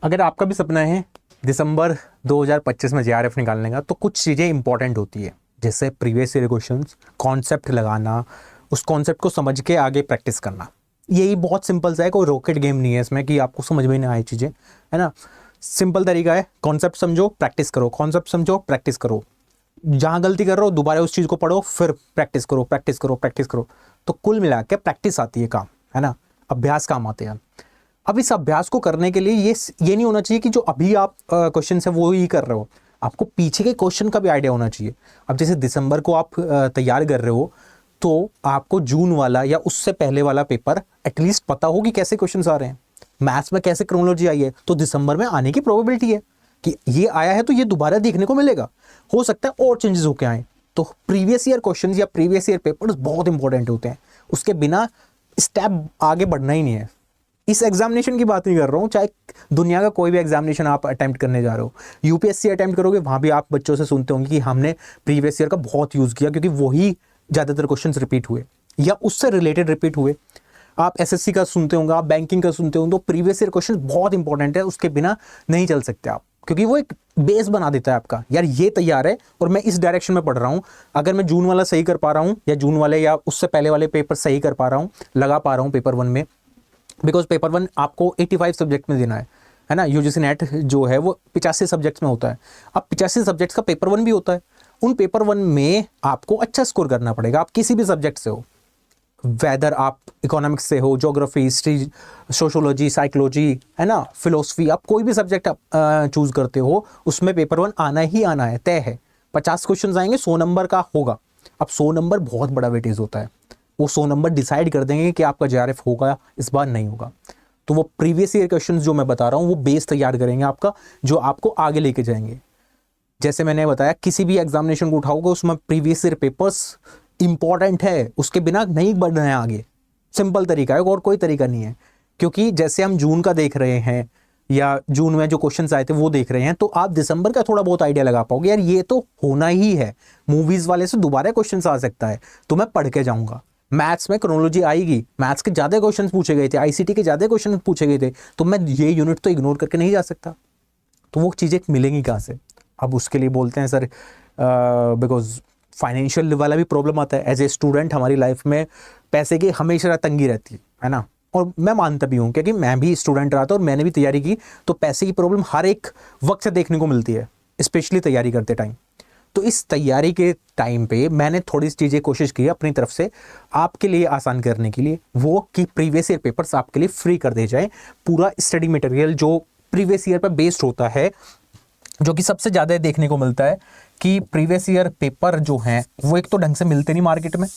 अगर आपका भी सपना है दिसंबर 2025 में जेआरएफ निकालने का, तो कुछ चीज़ें इंपॉर्टेंट होती है, जैसे प्रीवियस ईयर क्वेश्चंस, कॉन्सेप्ट लगाना, उस कॉन्सेप्ट को समझ के आगे प्रैक्टिस करना। यही बहुत सिंपल सा है, कोई रॉकेट गेम नहीं है इसमें कि आपको समझ में नहीं आए चीज़ें, है ना। सिंपल तरीका है, कॉन्सेप्ट समझो प्रैक्टिस करो, कॉन्सेप्ट समझो प्रैक्टिस करो। जहाँ गलती कर रहे हो दोबारा उस चीज़ को पढ़ो, फिर प्रैक्टिस करो प्रैक्टिस करो प्रैक्टिस करो। तो कुल मिला के प्रैक्टिस आती है काम, है ना, अभ्यास काम आते हैं। अब इस अभ्यास को करने के लिए ये नहीं होना चाहिए कि जो अभी आप क्वेश्चन है वो ही कर रहे हो, आपको पीछे के क्वेश्चन का भी आइडिया होना चाहिए। अब जैसे दिसंबर को आप तैयार कर रहे हो, तो आपको जून वाला या उससे पहले वाला पेपर एटलीस्ट पता हो कि कैसे क्वेश्चन आ रहे हैं, मैथ्स में कैसे क्रोनोलॉजी आई है, तो दिसंबर में आने की प्रोबेबिलिटी है कि ये आया है तो ये दोबारा देखने को मिलेगा। हो सकता है और चेंजेस होके आए। तो प्रीवियस ईयर क्वेश्चन या प्रीवियस ईयर पेपर्स बहुत इंपॉर्टेंट होते हैं, उसके बिना स्टेप आगे बढ़ना ही नहीं है। इस एग्जामिनेशन की बात नहीं कर रहा हूँ, चाहे दुनिया का कोई भी एग्जामिनेशन आप अटेम्प्ट करने जा रहे हो, यूपीएससी अटेम्प्ट करोगे, वहाँ भी आप बच्चों से सुनते होंगे कि हमने प्रीवियस ईयर का बहुत यूज़ किया क्योंकि वही ज़्यादातर क्वेश्चंस रिपीट हुए या उससे रिलेटेड रिपीट हुए। आप एसएससी का सुनते होंगे, आप बैंकिंग का सुनते होंगे, तो प्रीवियस ईयर क्वेश्चन बहुत इंपॉर्टेंट है, उसके बिना नहीं चल सकते आप, क्योंकि वो एक बेस बना देता है आपका। यार ये तैयार है और मैं इस डायरेक्शन में पढ़ रहा हूँ, अगर मैं जून वाला सही कर पा रहा हूँ या जून वाले या उससे पहले वाले पेपर सही कर पा रहा हूँ, लगा पा रहा हूँ पेपर 1 में, बिकॉज पेपर 1 आपको 85 सब्जेक्ट में देना है ना। यूजीसी नेट जो है वो 85 सब्जेक्ट्स में होता है। अब 85 सब्जेक्ट्स का पेपर 1 भी होता है, उन पेपर 1 में आपको अच्छा स्कोर करना पड़ेगा। आप किसी भी सब्जेक्ट से हो, वेदर आप इकोनॉमिक्स से हो, ज्योग्राफी, हिस्ट्री, सोशोलॉजी, साइकोलॉजी, है ना, फिलोसफी, आप कोई भी सब्जेक्ट आप चूज करते हो, उसमें पेपर 1 आना ही आना है, तय है। 50 क्वेश्चन आएंगे, 100 नंबर का होगा। अब 100 नंबर बहुत बड़ा वेटेज होता है, वो 100 नंबर डिसाइड कर देंगे कि आपका जेआरएफ होगा इस बार नहीं होगा। तो वो प्रीवियस ईयर क्वेश्चंस जो मैं बता रहा हूँ वो बेस तैयार करेंगे आपका, जो आपको आगे लेके जाएंगे। जैसे मैंने बताया, किसी भी एग्जामिनेशन को उठाओगे उसमें प्रीवियस ईयर पेपर्स इंपॉर्टेंट है, उसके बिना नहीं बढ़ना है आगे। सिंपल तरीका है और कोई तरीका नहीं है, क्योंकि जैसे हम जून का देख रहे हैं या जून में जो क्वेश्चंस आए थे वो देख रहे हैं, तो आप दिसंबर का थोड़ा बहुत आइडिया लगा पाओगे, यार ये तो होना ही है, मूवीज वाले से दोबारा क्वेश्चंस आ सकता है, तो मैं पढ़ के जाऊंगा। मैथ्स में क्रोनोलॉजी आएगी, मैथ्स के ज्यादा क्वेश्चंस पूछे गए थे, आईसीटी के ज्यादा क्वेश्चन पूछे गए थे, तो मैं ये यूनिट तो इग्नोर करके नहीं जा सकता। तो वो चीजें मिलेंगी कहाँ से? अब उसके लिए बोलते हैं सर, बिकॉज फाइनेंशियल वाला भी प्रॉब्लम आता है। एज ए स्टूडेंट हमारी लाइफ में पैसे की हमेशा तंगी रहती है ना, और मैं मानता भी हूँ क्योंकि मैं भी स्टूडेंट रहा था और मैंने भी तैयारी की, तो पैसे की प्रॉब्लम हर एक वक्त से देखने को मिलती है, स्पेशली तैयारी करते टाइम। तो इस तैयारी के टाइम पे मैंने थोड़ी सी चीज़ें कोशिश की अपनी तरफ से आपके लिए आसान करने के लिए, वो कि प्रीवियस ईयर पेपर्स आपके लिए फ्री कर दिए जाए। पूरा स्टडी मटेरियल जो प्रीवियस ईयर पर बेस्ड होता है, जो कि सबसे ज़्यादा देखने को मिलता है कि प्रीवियस ईयर पेपर जो हैं वो एक तो ढंग से मिलते नहीं मार्केट में,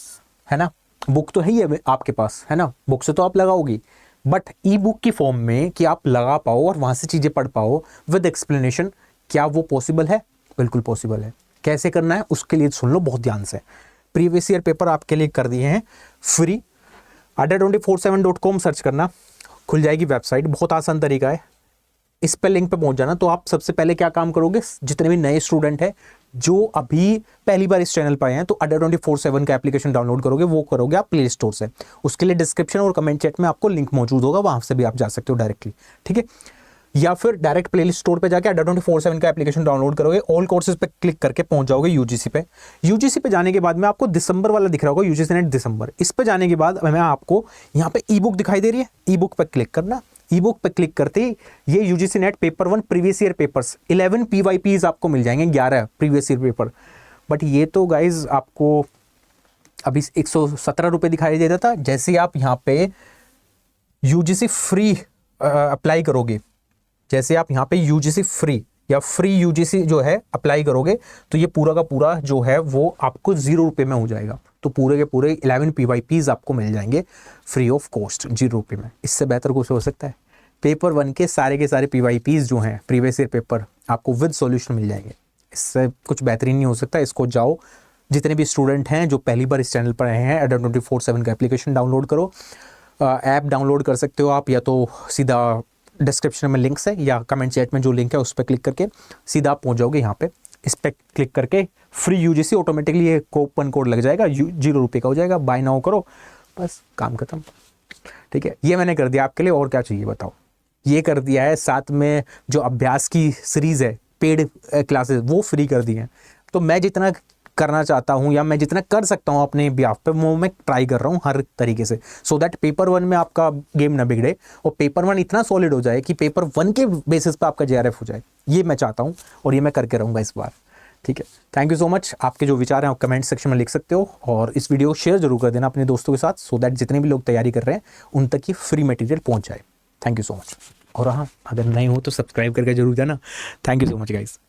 है ना। बुक तो है ही है आपके पास, है ना, बुक से तो आप लगाओगी, बट ई बुक की फॉर्म में कि आप लगा पाओ और वहाँ से चीज़ें पढ़ पाओ विद एक्सप्लेनेशन, क्या वो पॉसिबल है? बिल्कुल पॉसिबल है। कैसे करना है उसके लिए सुन लो बहुत ध्यान से। प्रीवियस ईयर पेपर आपके लिए कर दिए हैं फ्री। adda247.com सर्च करना, खुल जाएगी वेबसाइट, बहुत आसान तरीका है। इस पे लिंक पे पहुंच जाना। तो आप सबसे पहले क्या काम करोगे, जितने भी नए स्टूडेंट हैं जो अभी पहली बार इस चैनल पर आए हैं, तो adda247 का एप्लीकेशन डाउनलोड करोगे, वो करोगे आप प्ले स्टोर से। उसके लिए डिस्क्रिप्शन और कमेंट चैट में आपको लिंक मौजूद होगा, वहां से भी आप जा सकते हो डायरेक्टली, ठीक है। या फिर डायरेक्ट प्ले स्टोर पे जाके adda247 का एप्लीकेशन डाउनलोड करोगे, ऑल कोर्सेज पे क्लिक करके पहुंच जाओगे यूजीसी पे। यूजीसी पे जाने के बाद में आपको दिसंबर वाला दिख रहा होगा, यूजीसी नेट दिसंबर। इस पे जाने के बाद मैं आपको यहाँ पे ई बुक दिखाई दे रही है, ई बुक पे क्लिक करना। ई बुक पे क्लिक करते ही ये UGC net paper 1 previous year papers 11 पीवाईपीज आपको मिल जाएंगे, 11 प्रीवियस ईयर पेपर। बट ये तो गाइज आपको अभी 117 रुपये दिखाई देता था। जैसे आप यहाँ पे यूजीसी फ्री अप्लाई करोगे, जैसे आप यहाँ पे यूजीसी फ्री या फ्री यूजीसी जो है अप्लाई करोगे, तो ये पूरा का पूरा जो है वो आपको 0 रुपये में हो जाएगा। तो पूरे के पूरे 11 पीवाईपीज आपको मिल जाएंगे फ्री ऑफ कॉस्ट 0 रुपये में। इससे बेहतर कुछ हो सकता है? पेपर 1 के सारे पीवाईपीज जो हैं प्रीवियस ईयर पेपर आपको विद सॉल्यूशन मिल जाएंगे। इससे कुछ बेहतरीन नहीं हो सकता। इसको जाओ, जितने भी स्टूडेंट हैं जो पहली बार इस चैनल पर आए हैं, adda247 का एप्लीकेशन डाउनलोड करो। ऐप डाउनलोड कर सकते हो आप, या तो सीधा डिस्क्रिप्शन में लिंक्स है या कमेंट चैट में जो लिंक है उस पर क्लिक करके सीधा आप पहुंच जाओगे यहाँ पे। इस पर क्लिक करके फ्री यूजीसी ऑटोमेटिकली ये कूपन कोड लग जाएगा, 0 रुपये का हो जाएगा। बाय नाउ करो, बस काम खत्म, ठीक है। ये मैंने कर दिया आपके लिए, और क्या चाहिए बताओ। ये कर दिया है, साथ में जो अभ्यास की सीरीज़ है, पेड क्लासेस वो फ्री कर दी हैं। तो मैं जितना करना चाहता हूँ या मैं जितना कर सकता हूँ अपने बिहाफ पे, वो मैं ट्राई कर रहा हूँ हर तरीके से, सो दैट पेपर 1 में आपका गेम ना बिगड़े और पेपर 1 इतना सॉलिड हो जाए कि पेपर 1 के बेसिस पे आपका JRF हो जाए। ये मैं चाहता हूँ और ये मैं करके रहूँगा इस बार। ठीक है, थैंक यू सो मच। आपके जो विचार हैं आप कमेंट सेक्शन में लिख सकते हो और इस वीडियो को शेयर जरूर कर देना अपने दोस्तों के साथ, सो दैट जितने भी लोग तैयारी कर रहे हैं उन तक ये फ्री मटेरियल पहुँच जाए। Thank you so much. और हाँ, अगर नहीं हो तो सब्सक्राइब करके जरूर जाना। Thank you so much guys.